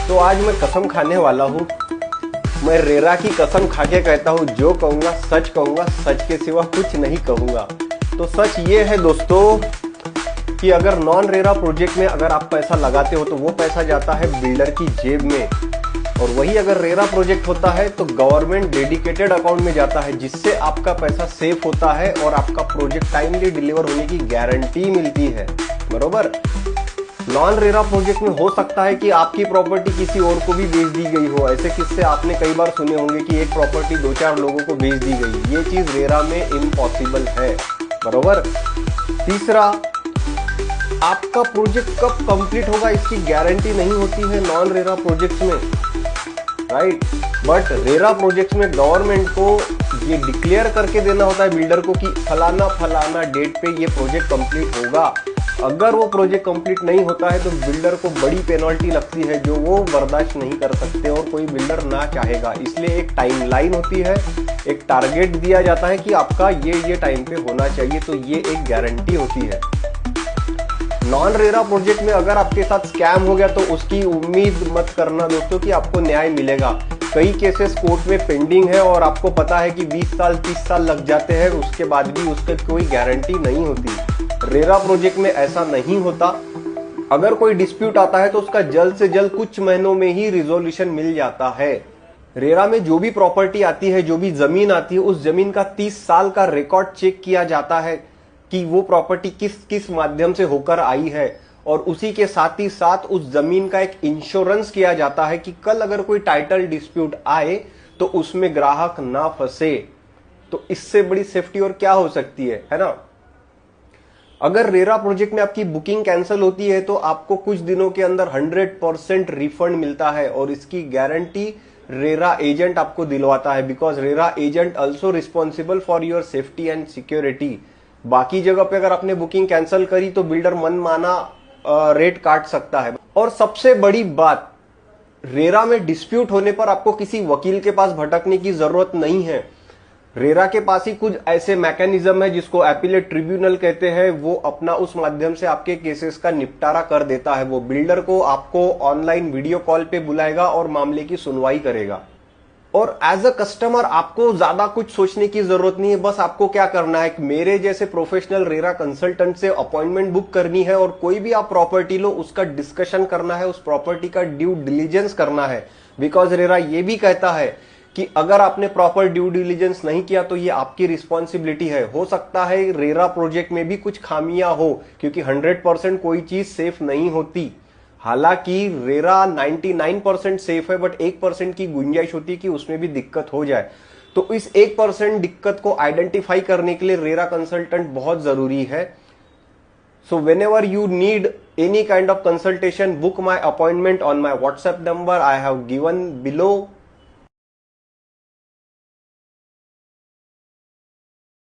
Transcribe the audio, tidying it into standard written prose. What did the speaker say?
तो आज मैं कसम खाने वाला हूँ। मैं रेरा की कसम खा के कहता हूँ, जो कहूँगा सच के सिवा कुछ नहीं कहूँगा। तो सच ये है दोस्तों कि अगर नॉन रेरा प्रोजेक्ट में अगर आप पैसा लगाते हो तो वो पैसा जाता है बिल्डर की जेब में, और वही अगर रेरा प्रोजेक्ट होता है तो गवर्नमेंट डेडिकेटेड अकाउंट में जाता है, जिससे आपका पैसा सेफ होता है और आपका प्रोजेक्ट टाइमली डिलीवर होने की गारंटी मिलती है। बरोबर। नॉन रेरा प्रोजेक्ट में हो सकता है कि आपकी प्रॉपर्टी किसी और को भी बेच दी गई हो। ऐसे किस्से आपने कई बार सुने होंगे कि एक प्रॉपर्टी 2-4 लोगों को बेच दी गई। ये चीज रेरा में इम्पॉसिबल है। बरोबर। तीसरा, आपका प्रोजेक्ट कब कंप्लीट होगा इसकी गारंटी नहीं होती है नॉन रेरा प्रोजेक्ट्स में, राइट। बट रेरा प्रोजेक्ट्स में गवर्नमेंट को ये डिक्लेयर करके देना होता है बिल्डर को कि फलाना डेट पे ये प्रोजेक्ट कंप्लीट होगा। अगर वो प्रोजेक्ट कंप्लीट नहीं होता है तो बिल्डर को बड़ी पेनल्टी लगती है, जो वो बर्दाश्त नहीं कर सकते और कोई बिल्डर ना चाहेगा। इसलिए एक टाइमलाइन होती है, एक टारगेट दिया जाता है कि आपका ये टाइम पे होना चाहिए, तो ये एक गारंटी होती है। नॉन रेरा प्रोजेक्ट में अगर आपके साथ स्कैम हो गया तो उसकी उम्मीद मत करना दोस्तों कि आपको न्याय मिलेगा। कई केसेस कोर्ट में पेंडिंग है और आपको पता है कि 20 साल 30 साल लग जाते हैं, उसके बाद भी उसकी कोई गारंटी नहीं होती। रेरा प्रोजेक्ट में ऐसा नहीं होता। अगर कोई डिस्प्यूट आता है तो उसका जल्द से जल्द कुछ महीनों में ही रिजोल्यूशन मिल जाता है। रेरा में जो भी प्रॉपर्टी आती है, जो भी जमीन आती है, उस जमीन का 30 साल का रिकॉर्ड चेक किया जाता है कि वो प्रॉपर्टी किस किस माध्यम से होकर आई है, और उसी के साथ ही साथ उस जमीन का एक इंश्योरेंस किया जाता है कि कल अगर कोई टाइटल डिस्प्यूट आए तो उसमें ग्राहक ना फंसे। तो इससे बड़ी सेफ्टी और क्या हो सकती है ना। अगर रेरा प्रोजेक्ट में आपकी बुकिंग कैंसिल होती है तो आपको कुछ दिनों के अंदर 100% रिफंड मिलता है, और इसकी गारंटी रेरा एजेंट आपको दिलवाता है, because RERA agent also responsible for your safety and security. बाकी जगह पे अगर आपने बुकिंग कैंसिल करी तो बिल्डर मनमाना रेट काट सकता है। और सबसे बड़ी बात, रेरा में डिस्प्यूट होने पर आपको किसी वकील के पास भटकने की जरूरत नहीं है। रेरा के पास ही कुछ ऐसे मैकेनिज्म है जिसको एपीलेट ट्रिब्यूनल कहते हैं, वो अपना उस माध्यम से आपके केसेस का निपटारा कर देता है। वो बिल्डर को आपको ऑनलाइन वीडियो कॉल पे बुलाएगा और मामले की सुनवाई करेगा। और एज अ कस्टमर आपको ज्यादा कुछ सोचने की जरूरत नहीं है। बस आपको क्या करना है, मेरे जैसे प्रोफेशनल रेरा कंसल्टेंट से अपॉइंटमेंट बुक करनी है, और कोई भी आप प्रॉपर्टी लो उसका डिस्कशन करना है, उस प्रॉपर्टी का ड्यू डिलीजेंस करना है। बिकॉज रेरा ये भी कहता है कि अगर आपने प्रॉपर ड्यू डिलीजेंस नहीं किया तो ये आपकी रिस्पॉन्सिबिलिटी है। हो सकता है रेरा प्रोजेक्ट में भी कुछ खामियां हो, क्योंकि 100% कोई चीज सेफ नहीं होती। हालांकि रेरा 99% सेफ है, बट 1% की गुंजाइश होती है कि उसमें भी दिक्कत हो जाए। तो इस 1% दिक्कत को आइडेंटिफाई करने के लिए रेरा कंसल्टेंट बहुत जरूरी है। सो whenever you need any kind of consultation, book my appointment on my WhatsApp number I have given below.